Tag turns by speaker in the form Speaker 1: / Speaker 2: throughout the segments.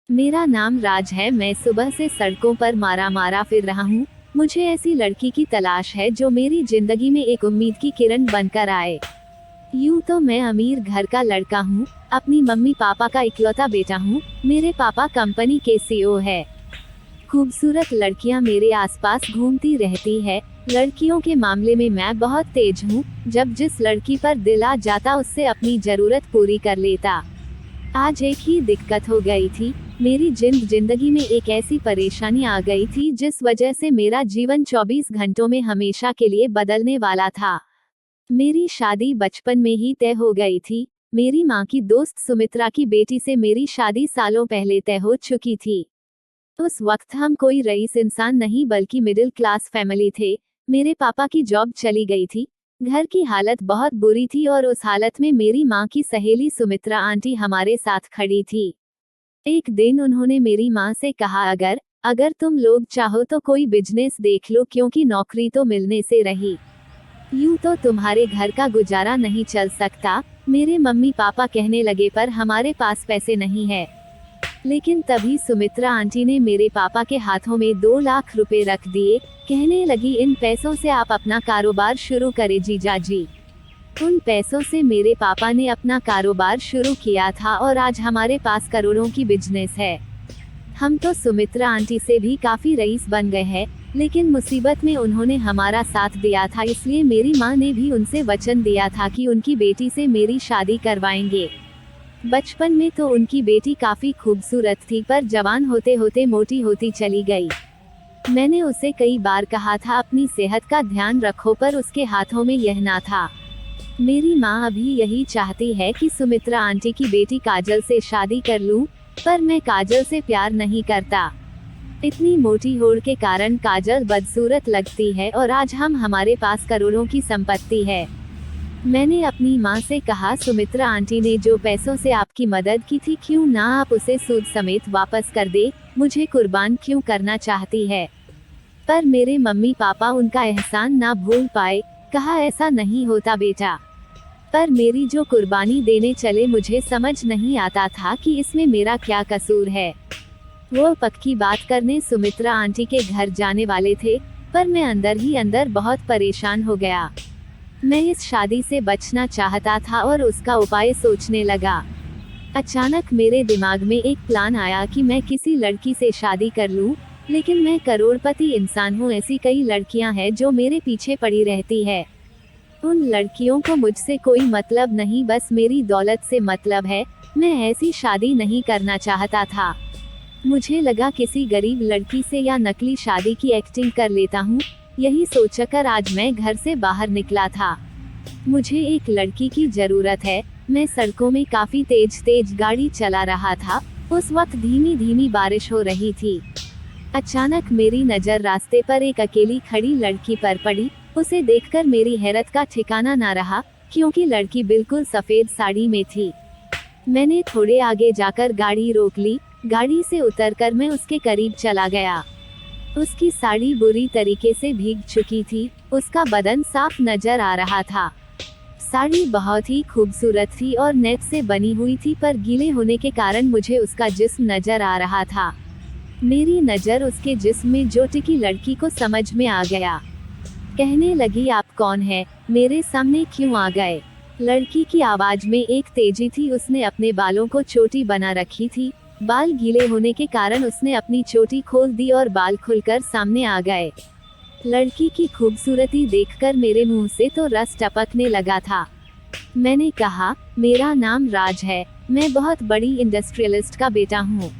Speaker 1: मेरा नाम राज है। मैं सुबह से सड़कों पर मारा मारा फिर रहा हूँ। मुझे ऐसी लड़की की तलाश है जो मेरी जिंदगी में एक उम्मीद की किरण बनकर आए। यूं तो मैं अमीर घर का लड़का हूँ, अपनी मम्मी पापा का इकलौता बेटा हूँ। मेरे पापा कंपनी के सीईओ है। खूबसूरत लड़कियां मेरे आसपास घूमती रहती है। लड़कियों के मामले में मैं बहुत तेज हूँ। जब जिस लड़की पर दिल आ जाता उससे अपनी जरूरत पूरी कर लेता। आज एक ही दिक्कत हो गई थी। मेरी जिंदगी में एक ऐसी परेशानी आ गई थी जिस वजह से मेरा जीवन 24 घंटों में हमेशा के लिए बदलने वाला था। मेरी शादी बचपन में ही तय हो गई थी। मेरी माँ की दोस्त सुमित्रा की बेटी से मेरी शादी सालों पहले तय हो चुकी थी। उस वक्त हम कोई रईस इंसान नहीं बल्कि मिडिल क्लास फैमिली थे। मेरे पापा की जॉब चली गई थी। घर की हालत बहुत बुरी थी और उस हालत में मेरी माँ की सहेली सुमित्रा आंटी हमारे साथ खड़ी थी। एक दिन उन्होंने मेरी माँ से कहा, अगर अगर तुम लोग चाहो तो कोई बिजनेस देख लो, क्योंकि नौकरी तो मिलने से रही। यूं तो तुम्हारे घर का गुजारा नहीं चल सकता। मेरे मम्मी पापा कहने लगे, पर हमारे पास पैसे नहीं है। लेकिन तभी सुमित्रा आंटी ने मेरे पापा के हाथों में 2 लाख रुपए रख दिए। कहने लगी, इन पैसों से आप अपना कारोबार शुरू करें जीजा जी। उन पैसों से मेरे पापा ने अपना कारोबार शुरू किया था और आज हमारे पास करोड़ों की बिजनेस है। हम तो सुमित्रा आंटी से भी काफी रईस बन गए हैं, लेकिन मुसीबत में उन्होंने हमारा साथ दिया था, इसलिए मेरी माँ ने भी उनसे वचन दिया था कि उनकी बेटी से मेरी शादी करवाएंगे। बचपन में तो उनकी बेटी काफी खूबसूरत थी, पर जवान होते होते मोटी होती चली गई। मैंने उसे कई बार कहा था अपनी सेहत का ध्यान रखो, पर उसके हाथों में यह ना था। मेरी माँ अभी यही चाहती है कि सुमित्रा आंटी की बेटी काजल से शादी कर लूं, पर मैं काजल से प्यार नहीं करता। इतनी मोटी होड़ के कारण काजल बदसूरत लगती है और आज हमारे पास करोड़ों की संपत्ति है। मैंने अपनी माँ से कहा, सुमित्रा आंटी ने जो पैसों से आपकी मदद की थी, क्यों ना आप उसे सूद समेत वापस कर दे। मुझे कुर्बान क्यों करना चाहती है। पर मेरे मम्मी पापा उनका एहसान ना भूल पाए। कहा, ऐसा नहीं होता बेटा। पर मेरी जो कुर्बानी देने चले, मुझे समझ नहीं आता था कि इसमें मेरा क्या कसूर है। वो पक्की बात करने सुमित्रा आंटी के घर जाने वाले थे, पर मैं अंदर ही अंदर बहुत परेशान हो गया। मैं इस शादी से बचना चाहता था और उसका उपाय सोचने लगा। अचानक मेरे दिमाग में एक प्लान आया कि मैं किसी लड़की से शादी कर लूं, लेकिन मैं करोड़पति इंसान हूं। ऐसी कई लड़कियां हैं जो मेरे पीछे पड़ी रहती है। उन लड़कियों को मुझसे कोई मतलब नहीं, बस मेरी दौलत से मतलब है। मैं ऐसी शादी नहीं करना चाहता था। मुझे लगा किसी गरीब लड़की से या नकली शादी की एक्टिंग कर लेता हूँ। यही सोचकर आज मैं घर से बाहर निकला था। मुझे एक लड़की की जरूरत है। मैं सड़कों में काफी तेज गाड़ी चला रहा था। उस वक्त धीमी धीमी बारिश हो रही थी। अचानक मेरी नजर रास्ते पर एक अकेली खड़ी लड़की पर पड़ी। उसे देखकर मेरी हैरत का ठिकाना ना रहा, क्योंकि लड़की बिल्कुल सफेद साड़ी में थी। मैंने थोड़े आगे जाकर गाड़ी रोक ली। गाड़ी से उतरकर मैं उसके करीब चला गया। उसकी साड़ी बुरी तरीके से भीग चुकी थी। उसका बदन साफ नजर आ रहा था। साड़ी बहुत ही खूबसूरत थी और नेट से बनी हुई थी, पर गीले होने के कारण मुझे उसका जिस्म नजर आ रहा था। मेरी नजर उसके जिस्म में जो टिकी लड़की को समझ में आ गया। कहने लगी, आप कौन हैं? मेरे सामने क्यों आ गए? लड़की की आवाज में एक तेजी थी। उसने अपने बालों को चोटी बना रखी थी। बाल गीले होने के कारण उसने अपनी चोटी खोल दी और बाल खुलकर सामने आ गए। लड़की की खूबसूरती देखकर मेरे मुंह से तो रस टपकने लगा था। मैंने कहा, मेरा नाम राज है। मैं बहुत बड़ी इंडस्ट्रियलिस्ट का बेटा हूँ।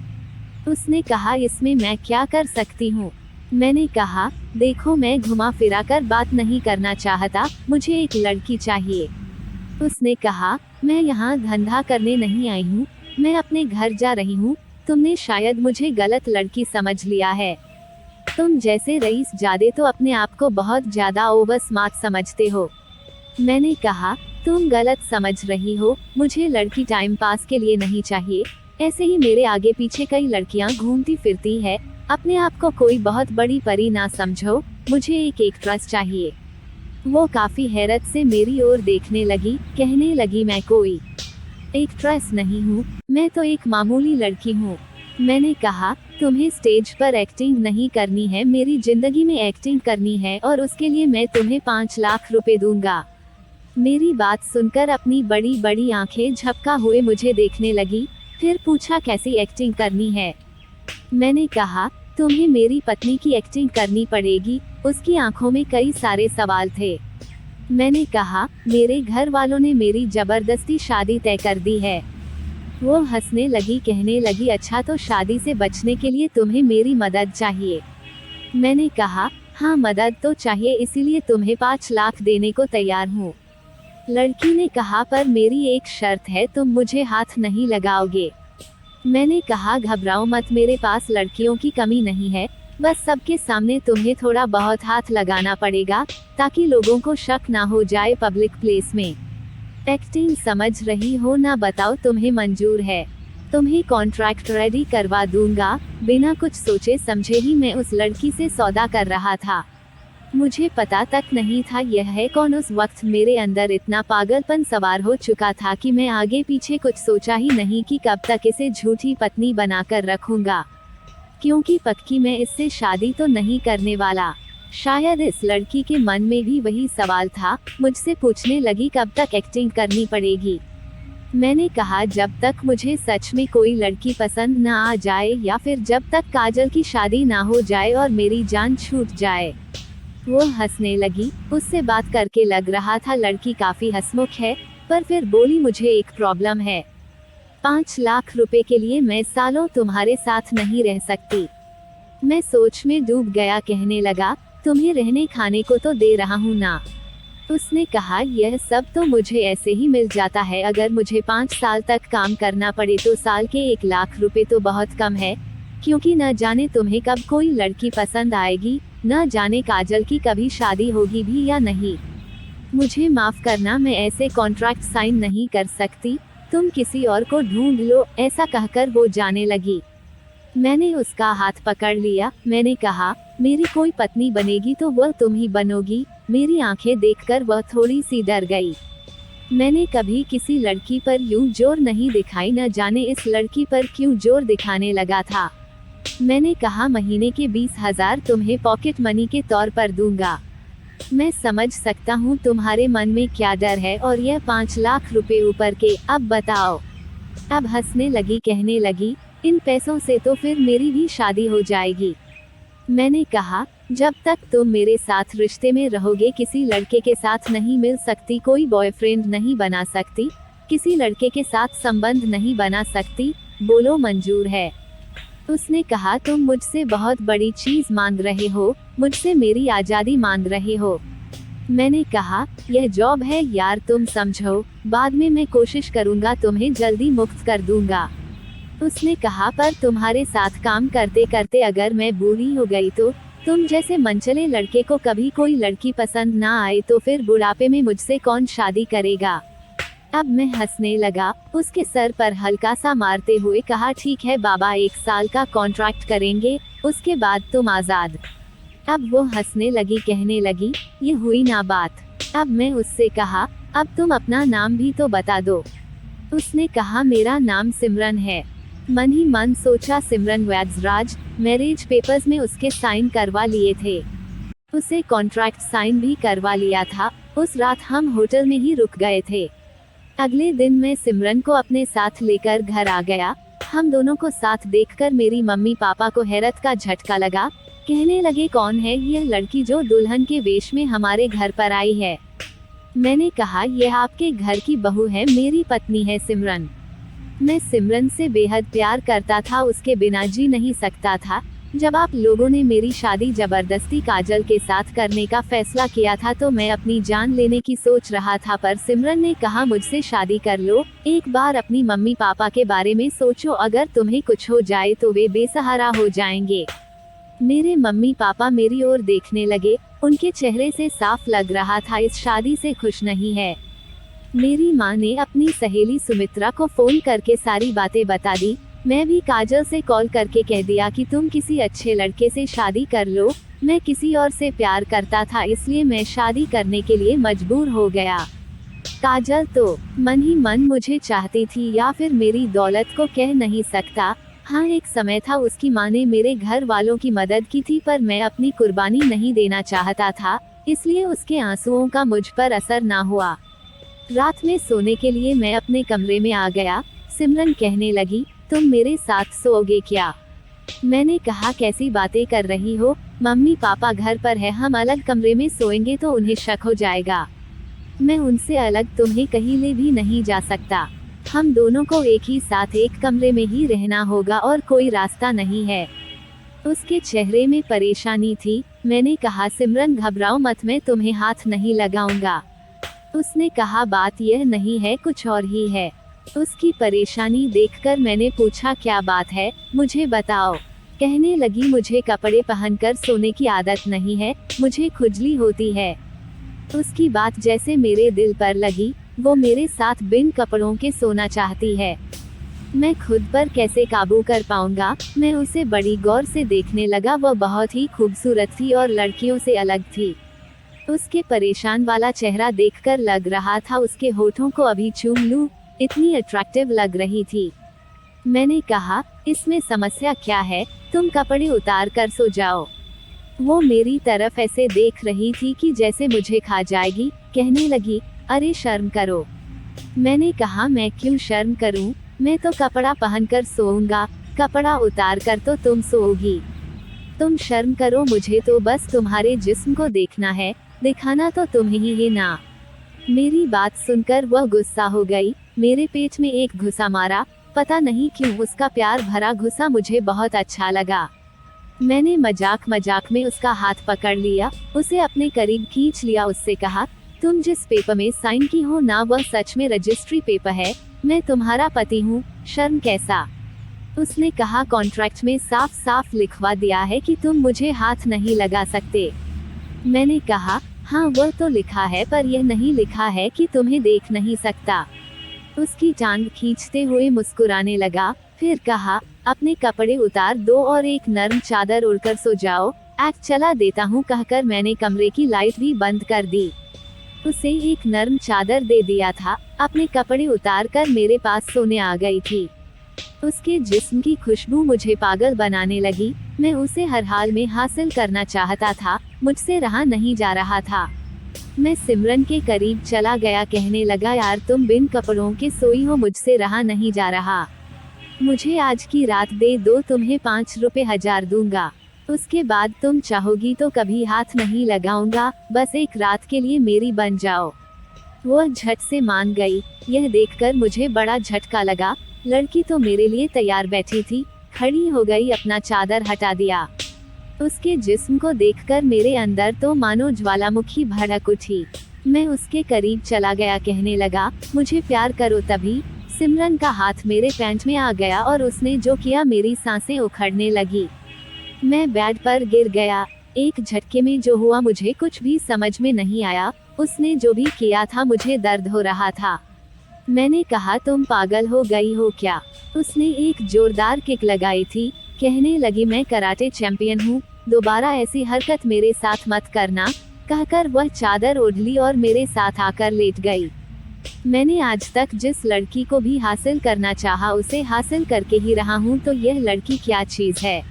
Speaker 1: उसने कहा, इसमें मैं क्या कर सकती हूँ? मैंने कहा, देखो, मैं घुमा फिरा कर बात नहीं करना चाहता। मुझे एक लड़की चाहिए। उसने कहा, मैं यहाँ धंधा करने नहीं आई हूँ। मैं अपने घर जा रही हूँ। तुमने शायद मुझे गलत लड़की समझ लिया है। तुम जैसे रईस जादे तो अपने आप को बहुत ज्यादा ओवर स्मार्ट समझते हो। मैंने कहा, तुम गलत समझ रही हो। मुझे लड़की टाइम पास के लिए नहीं चाहिए। ऐसे ही मेरे आगे पीछे कई लड़कियां घूमती फिरती है। अपने आप को कोई बहुत बड़ी परी ना समझो। मुझे एक एक्ट्रेस चाहिए। वो काफी हैरत से मेरी ओर देखने लगी। कहने लगी, मैं कोई एक्ट्रेस नहीं हूँ। मैं तो एक मामूली लड़की हूँ। मैंने कहा, तुम्हें स्टेज पर एक्टिंग नहीं करनी है, मेरी जिंदगी में एक्टिंग करनी है और उसके लिए मैं तुम्हें 5 लाख रुपए दूंगा। मेरी बात सुनकर अपनी बड़ी बड़ी आंखें झपका हुए मुझे देखने लगी, फिर पूछा कैसी एक्टिंग करनी है। मैंने कहा, तुम्हें मेरी पत्नी की एक्टिंग करनी पड़ेगी। उसकी आंखों में कई सारे सवाल थे। मैंने कहा, मेरे घर वालों ने मेरी जबरदस्ती शादी तय कर दी है। वो हंसने लगी, कहने लगी, अच्छा तो शादी से बचने के लिए तुम्हें मेरी मदद चाहिए। मैंने कहा, हाँ मदद तो चाहिए, इसीलिए तुम्हें 5 लाख देने को तैयार हूँ। लड़की ने कहा, पर मेरी एक शर्त है, तुम मुझे हाथ नहीं लगाओगे। मैंने कहा, घबराओ मत, मेरे पास लड़कियों की कमी नहीं है, बस सबके सामने तुम्हें थोड़ा बहुत हाथ लगाना पड़ेगा ताकि लोगों को शक ना हो जाए पब्लिक प्लेस में। एक्टिंग समझ रही हो ना, बताओ तुम्हें मंजूर है? तुम्हें कॉन्ट्रैक्ट रेडी करवा दूंगा। बिना कुछ सोचे समझे ही मैं उस लड़की से सौदा कर रहा था। मुझे पता तक नहीं था यह है कौन। उस वक्त मेरे अंदर इतना पागलपन सवार हो चुका था कि मैं आगे पीछे कुछ सोचा ही नहीं कि कब तक इसे झूठी पत्नी बनाकर रखूंगा, क्योंकि पक्की मैं इससे शादी तो नहीं करने वाला। शायद इस लड़की के मन में भी वही सवाल था। मुझसे पूछने लगी, कब तक एक्टिंग करनी पड़ेगी? मैंने कहा, जब तक मुझे सच में कोई लड़की पसंद ना आ जाए, या फिर जब तक काजल की शादी ना हो जाए और मेरी जान छूट जाए। वो हंसने लगी। उससे बात करके लग रहा था लड़की काफी हंसमुख है, पर फिर बोली, मुझे एक प्रॉब्लम है। 5 लाख रुपए के लिए मैं सालों तुम्हारे साथ नहीं रह सकती। मैं सोच में डूब गया, कहने लगा, तुम्हें रहने खाने को तो दे रहा हूँ ना। उसने कहा, यह सब तो मुझे ऐसे ही मिल जाता है, अगर मुझे 5 साल तक काम करना पड़े तो साल के 1 लाख रुपए तो बहुत कम है, क्योंकि न जाने तुम्हें कब कोई लड़की पसंद आएगी, न जाने काजल की कभी शादी होगी भी या नहीं। मुझे माफ करना, मैं ऐसे कॉन्ट्रैक्ट साइन नहीं कर सकती, तुम किसी और को ढूंढ लो। ऐसा कहकर वो जाने लगी। मैंने उसका हाथ पकड़ लिया। मैंने कहा, मेरी कोई पत्नी बनेगी तो वह तुम ही बनोगी। मेरी आंखें देखकर वह थोड़ी सी डर गई। मैंने कभी किसी लड़की पर यूं जोर नहीं दिखाई, न जाने इस लड़की पर क्यों जोर दिखाने लगा था। मैंने कहा, महीने के 20,000 तुम्हें पॉकेट मनी के तौर पर दूंगा। मैं समझ सकता हूँ तुम्हारे मन में क्या डर है, और यह 5 लाख रुपए ऊपर के। अब बताओ। अब हंसने लगी, कहने लगी, इन पैसों से तो फिर मेरी भी शादी हो जाएगी। मैंने कहा, जब तक तुम मेरे साथ रिश्ते में रहोगे किसी लड़के के साथ नहीं मिल सकती, कोई बॉयफ्रेंड नहीं बना सकती, किसी लड़के के साथ संबंध नहीं बना सकती। बोलो मंजूर है? उसने कहा, तुम मुझसे बहुत बड़ी चीज मांग रहे हो, मुझसे मेरी आजादी मांग रहे हो। मैंने कहा, यह जॉब है यार, तुम समझो, बाद में मैं कोशिश करूंगा तुम्हें जल्दी मुक्त कर दूंगा। उसने कहा, पर तुम्हारे साथ काम करते करते अगर मैं बूढ़ी हो गई तो? तुम जैसे मनचले लड़के को कभी कोई लड़की पसंद ना आए तो फिर बुढ़ापे में मुझसे कौन शादी करेगा? अब मैं हंसने लगा। उसके सर पर हल्का सा मारते हुए कहा, ठीक है बाबा, 1 साल का कॉन्ट्रैक्ट करेंगे, उसके बाद तुम आजाद। अब वो हंसने लगी, कहने लगी, ये हुई ना बात। अब मैं उससे कहा, अब तुम अपना नाम भी तो बता दो। उसने कहा, मेरा नाम सिमरन है। मन ही मन सोचा, सिमरन वैद्यराज। मैरिज पेपर्स में उसके साइन करवा लिए थे। उसे कॉन्ट्रैक्ट साइन भी करवा लिया था। उस रात हम होटल में ही रुक गए थे। अगले दिन मैं सिमरन को अपने साथ लेकर घर आ गया। हम दोनों को साथ देखकर मेरी मम्मी पापा को हैरत का झटका लगा। कहने लगे, कौन है यह लड़की जो दुल्हन के वेश में हमारे घर पर आई है? मैंने कहा, यह आपके घर की बहू है, मेरी पत्नी है सिमरन। मैं सिमरन से बेहद प्यार करता था, उसके बिना जी नहीं सकता था। जब आप लोगों ने मेरी शादी जबरदस्ती काजल के साथ करने का फैसला किया था तो मैं अपनी जान लेने की सोच रहा था, पर सिमरन ने कहा, मुझसे शादी कर लो। एक बार अपनी मम्मी पापा के बारे में सोचो, अगर तुम्हें कुछ हो जाए तो वे बेसहारा हो जाएंगे। मेरे मम्मी पापा मेरी ओर देखने लगे। उनके चेहरे से साफ लग रहा था इस शादी से खुश नहीं है। मेरी माँ ने अपनी सहेली सुमित्रा को फोन करके सारी बातें बता दी। मैं भी काजल से कॉल करके कह दिया कि तुम किसी अच्छे लड़के से शादी कर लो। मैं किसी और से प्यार करता था, इसलिए मैं शादी करने के लिए मजबूर हो गया। काजल तो मन ही मन मुझे चाहती थी, या फिर मेरी दौलत को कह नहीं सकता, हाँ, एक समय था उसकी माँ ने मेरे घर वालों की मदद की थी, पर मैं अपनी कुर्बानी नहीं देना चाहता था, इसलिए उसके आंसुओं का मुझ पर असर ना हुआ। रात में सोने के लिए मैं अपने कमरे में आ गया। सिमरन कहने लगी, तुम मेरे साथ सोओगे क्या? मैंने कहा, कैसी बातें कर रही हो? मम्मी पापा घर पर है, हम अलग कमरे में सोएंगे तो उन्हें शक हो जाएगा। मैं उनसे अलग तुम्हें कहीं ले भी नहीं जा सकता। हम दोनों को एक ही साथ एक कमरे में ही रहना होगा और कोई रास्ता नहीं है। उसके चेहरे में परेशानी थी। मैंने कहा, सिमरन घबराओ मत, मैं तुम्हें हाथ नहीं लगाऊंगा। उसने कहा, बात यह नहीं है, कुछ और ही है। उसकी परेशानी देखकर मैंने पूछा, क्या बात है, मुझे बताओ। कहने लगी, मुझे कपड़े पहनकर सोने की आदत नहीं है, मुझे खुजली होती है। उसकी बात जैसे मेरे दिल पर लगी। वो मेरे साथ बिन कपड़ों के सोना चाहती है। मैं खुद पर कैसे काबू कर पाऊंगा? मैं उसे बड़ी गौर से देखने लगा। वह बहुत ही खूबसूरत थी और लड़कियों से अलग थी। उसके परेशान वाला चेहरा देखकर लग रहा था उसके होठों को अभी चूम लूं, इतनी अट्रैक्टिव लग रही थी। मैंने कहा, इसमें समस्या क्या है? तुम कपड़े उतार कर सो जाओ। वो मेरी तरफ ऐसे देख रही थी कि जैसे मुझे खा जाएगी। कहने लगी, अरे शर्म करो। मैंने कहा, मैं क्यों शर्म करूं? मैं तो कपड़ा पहनकर सोऊंगा, कपड़ा उतार कर तो तुम सोओगी। तुम शर्म करो, मुझे तो बस तुम्हारे जिस्म को देखना है, दिखाना तो तुम ही है ना। मेरी बात सुनकर वह गुस्सा हो गई। मेरे पेट में एक घुसा मारा। पता नहीं क्यों उसका प्यार भरा घुसा मुझे बहुत अच्छा लगा। मैंने मजाक मजाक में उसका हाथ पकड़ लिया, उसे अपने करीब खींच लिया। उससे कहा, तुम जिस पेपर में साइन की हो ना, वह सच में रजिस्ट्री पेपर है। मैं तुम्हारा पति हूँ, शर्म कैसा? उसने कहा, कॉन्ट्रैक्ट में साफ साफ लिखवा दिया है कि तुम मुझे हाथ नहीं लगा सकते। मैंने कहा, हाँ वह तो लिखा है, पर यह नहीं लिखा है कि तुम्हें देख नहीं सकता। उसकी टांग खींचते हुए मुस्कुराने लगा, फिर कहा, अपने कपड़े उतार दो और एक नर्म चादर उड़कर सो जाओ, एक्ट चला देता हूँ। कहकर मैंने कमरे की लाइट भी बंद कर दी। उसे एक नर्म चादर दे दिया था। अपने कपड़े उतार कर मेरे पास सोने आ गई थी। उसके जिस्म की खुशबू मुझे पागल बनाने लगी। मैं उसे हर हाल में हासिल करना चाहता था, मुझसे रहा नहीं जा रहा था। मैं सिमरन के करीब चला गया। कहने लगा, यार तुम बिन कपड़ों के सोई हो, मुझसे रहा नहीं जा रहा। मुझे आज की रात दे दो, तुम्हें 5 रुपए 1000 दूंगा। उसके बाद तुम चाहोगी तो कभी हाथ नहीं लगाऊंगा, बस एक रात के लिए मेरी बन जाओ। वह झट से मान गई। यह देखकर मुझे बड़ा झटका लगा। लड़की तो मेरे लिए तैयार बैठी थी, खड़ी हो गई, अपना चादर हटा दिया। उसके जिस्म को देखकर मेरे अंदर तो मानो ज्वालामुखी भड़क उठी। मैं उसके करीब चला गया। कहने लगा, मुझे प्यार करो। तभी सिमरन का हाथ मेरे पैंट में आ गया और उसने जो किया, मेरी सांसें उखड़ने लगी। मैं बेड पर गिर गया। एक झटके में जो हुआ मुझे कुछ भी समझ में नहीं आया। उसने जो भी किया था, मुझे दर्द हो रहा था। मैंने कहा, तुम पागल हो गई हो क्या? उसने एक जोरदार किक लगाई थी। कहने लगी, मैं कराटे चैंपियन हूँ, दोबारा ऐसी हरकत मेरे साथ मत करना। कहकर वह चादर ओढ़ ली और मेरे साथ आकर लेट गई। मैंने आज तक जिस लड़की को भी हासिल करना चाहा, उसे हासिल करके ही रहा हूँ, तो यह लड़की क्या चीज है?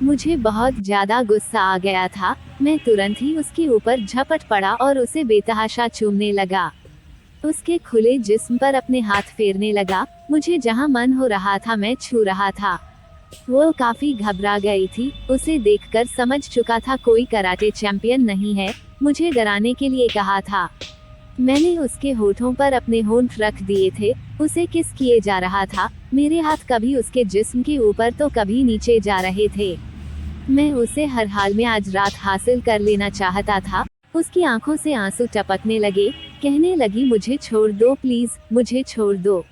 Speaker 1: मुझे बहुत ज्यादा गुस्सा आ गया था। मैं तुरंत ही उसके ऊपर झपट पड़ा और उसे बेतहाशा चूमने लगा। उसके खुले जिस्म पर अपने हाथ फेरने लगा। मुझे जहां मन हो रहा था मैं छू रहा था। वो काफी घबरा गई थी। उसे देखकर समझ चुका था कोई कराटे चैंपियन नहीं है, मुझे डराने के लिए कहा था। मैंने उसके होठों पर अपने होंठ रख दिए थे। उसे किस किए जा रहा था। मेरे हाथ कभी उसके जिस्म के ऊपर तो कभी नीचे जा रहे थे। मैं उसे हर हाल में आज रात हासिल कर लेना चाहता था। उसकी आंखों से आंसू टपकने लगे। कहने लगी, मुझे छोड़ दो प्लीज, मुझे छोड़ दो।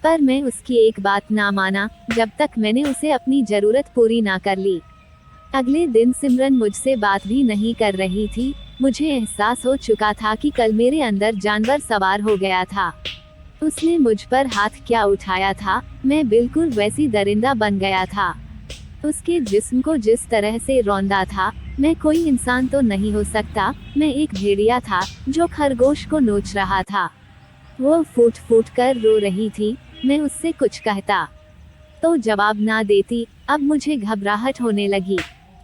Speaker 1: पर मैं उसकी एक बात ना माना, जब तक मैंने उसे अपनी जरूरत पूरी ना कर ली। अगले दिन सिमरन मुझसे बात भी नहीं कर रही थी। मुझे एहसास हो चुका था कि कल मेरे अंदर जानवर सवार हो गया था। उसने मुझ पर हाथ क्या उठाया था, मैं बिल्कुल वैसी दरिंदा बन गया था। उसके जिस्म को जिस तरह से रौंदा था, मैं कोई इंसान तो नहीं हो सकता, मैं एक भेड़िया था जो खरगोश को नोच रहा था। वो फूट फूट कर रो रही थी। मैं उससे कुछ कहता, तो जवाब ना देती। अब मुझे घबराहट होने लगी,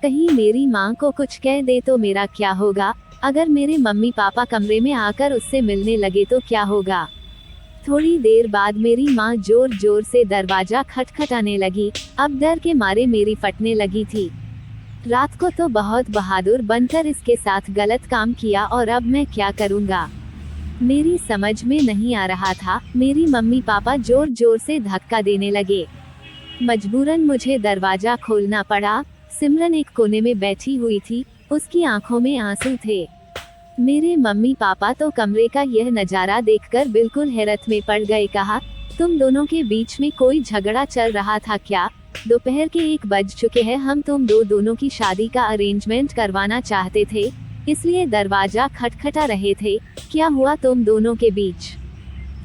Speaker 1: कहीं मेरी माँ को कुछ कह दे तो मेरा क्या होगा, अगर मेरे मम्मी पापा कमरे में आकर उससे मिलने लगे तो क्या होगा। थोड़ी देर बाद मेरी माँ जोर जोर से दरवाजा खटखटाने लगी। अब डर के मारे मेरी फटने लगी थी। रात को तो बहुत बहादुर बनकर इसके साथ गलत काम किया और अब मैं क्या करूँगा, मेरी समझ में नहीं आ रहा था। मेरी मम्मी पापा जोर जोर से धक्का देने लगे। मजबूरन मुझे दरवाजा खोलना पड़ा। सिमरन एक कोने में बैठी हुई थी, उसकी आंखों में आंसू थे। मेरे मम्मी पापा तो कमरे का यह नज़ारा देखकर बिल्कुल हैरत में पड़ गए। कहा, तुम दोनों के बीच में कोई झगड़ा चल रहा था क्या? दोपहर के 1 बज चुके हैं, हम तुम दोनों की शादी का अरेंजमेंट करवाना चाहते थे, इसलिए दरवाजा खटखटा रहे थे। क्या हुआ तुम दोनों के बीच?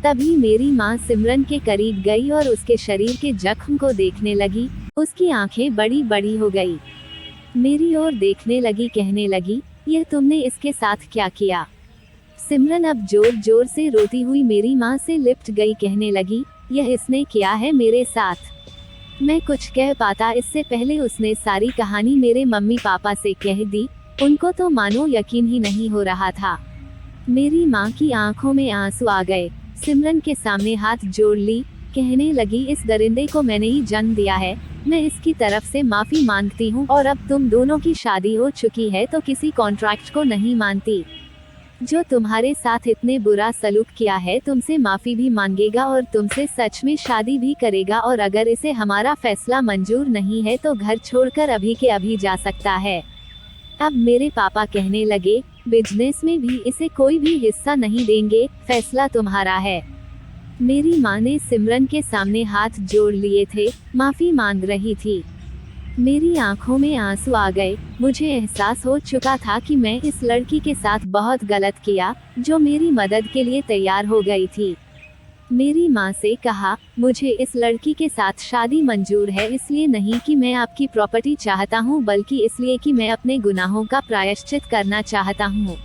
Speaker 1: तभी मेरी माँ सिमरन के करीब गई और उसके शरीर के जख्म को देखने लगी। उसकी आंखें बड़ी बड़ी हो गई, मेरी ओर देखने लगी, कहने लगी, यह तुमने इसके साथ क्या किया? सिमरन अब जोर जोर से रोती हुई मेरी माँ से लिपट गई, कहने लगी, यह इसने किया है मेरे साथ। मैं कुछ कह पाता इससे पहले उसने सारी कहानी मेरे मम्मी पापा से कह दी। उनको तो मानो यकीन ही नहीं हो रहा था। मेरी माँ की आंखों में आंसू आ गए। सिमरन के सामने हाथ जोड़ ली, कहने लगी, इस दरिंदे को मैंने ही जन्म दिया है, मैं इसकी तरफ से माफी मांगती हूँ और अब तुम दोनों की शादी हो चुकी है तो किसी कॉन्ट्रैक्ट को नहीं मानती। जो तुम्हारे साथ इतने बुरा सलूक किया है तुमसे माफी भी मांगेगा और तुमसे सच में शादी भी करेगा, और अगर इसे हमारा फैसला मंजूर नहीं है तो घर छोड़कर अभी के अभी जा सकता है। अब मेरे पापा कहने लगे, बिजनेस में भी इसे कोई भी हिस्सा नहीं देंगे, फैसला तुम्हारा है। मेरी माँ ने सिमरन के सामने हाथ जोड़ लिए थे, माफी मांग रही थी। मेरी आंखों में आंसू आ गए। मुझे एहसास हो चुका था कि मैं इस लड़की के साथ बहुत गलत किया, जो मेरी मदद के लिए तैयार हो गई थी। मेरी माँ से कहा, मुझे इस लड़की के साथ शादी मंजूर है, इसलिए नहीं कि मैं आपकी प्रॉपर्टी चाहता हूँ, बल्कि इसलिए कि मैं अपने गुनाहों का प्रायश्चित करना चाहता हूँ।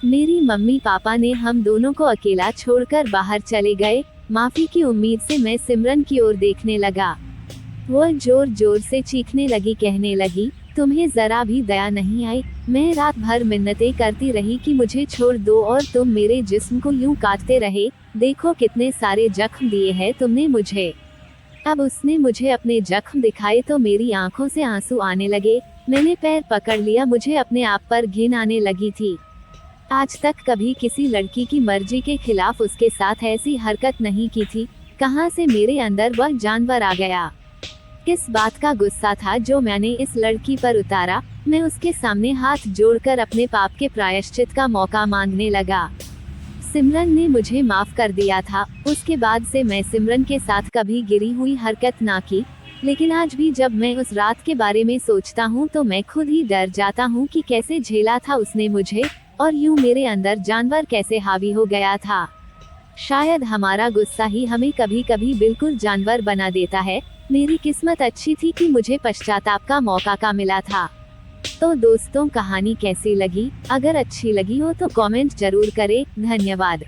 Speaker 1: मेरी मम्मी पापा ने हम दोनों को अकेला छोड़कर बाहर चले गए। माफी की उम्मीद से मैं सिमरन की ओर देखने लगा। वह जोर जोर से चीखने लगी, कहने लगी, तुम्हें जरा भी दया नहीं आई? मैं रात भर मिन्नतें करती रही कि मुझे छोड़ दो और तुम मेरे जिस्म को यूं काटते रहे। देखो कितने सारे जख्म दिए हैं तुमने मुझे। अब उसने मुझे अपने जख्म दिखाए तो मेरी आंखों से आंसू आने लगे। मैंने पैर पकड़ लिया, मुझे अपने आप पर घिन आने लगी थी। आज तक कभी किसी लड़की की मर्जी के खिलाफ उसके साथ ऐसी हरकत नहीं की थी। कहां से मेरे अंदर वह जानवर आ गया? किस बात का गुस्सा था जो मैंने इस लड़की पर उतारा? मैं उसके सामने हाथ जोड़कर अपने पाप के प्रायश्चित का मौका मांगने लगा। सिमरन ने मुझे माफ कर दिया था। उसके बाद से मैं सिमरन के साथ कभी गिरी हुई हरकत ना की, लेकिन आज भी जब मैं उस रात के बारे में सोचता हूँ तो मैं खुद ही डर जाता हूँ कि कैसे झेला था उसने मुझे, और यूं मेरे अंदर जानवर कैसे हावी हो गया था। शायद हमारा गुस्सा ही हमें कभी कभी बिल्कुल जानवर बना देता है। मेरी किस्मत अच्छी थी कि मुझे पश्चाताप का मौका मिला था। तो दोस्तों, कहानी कैसी लगी? अगर अच्छी लगी हो तो कमेंट जरूर करें। धन्यवाद।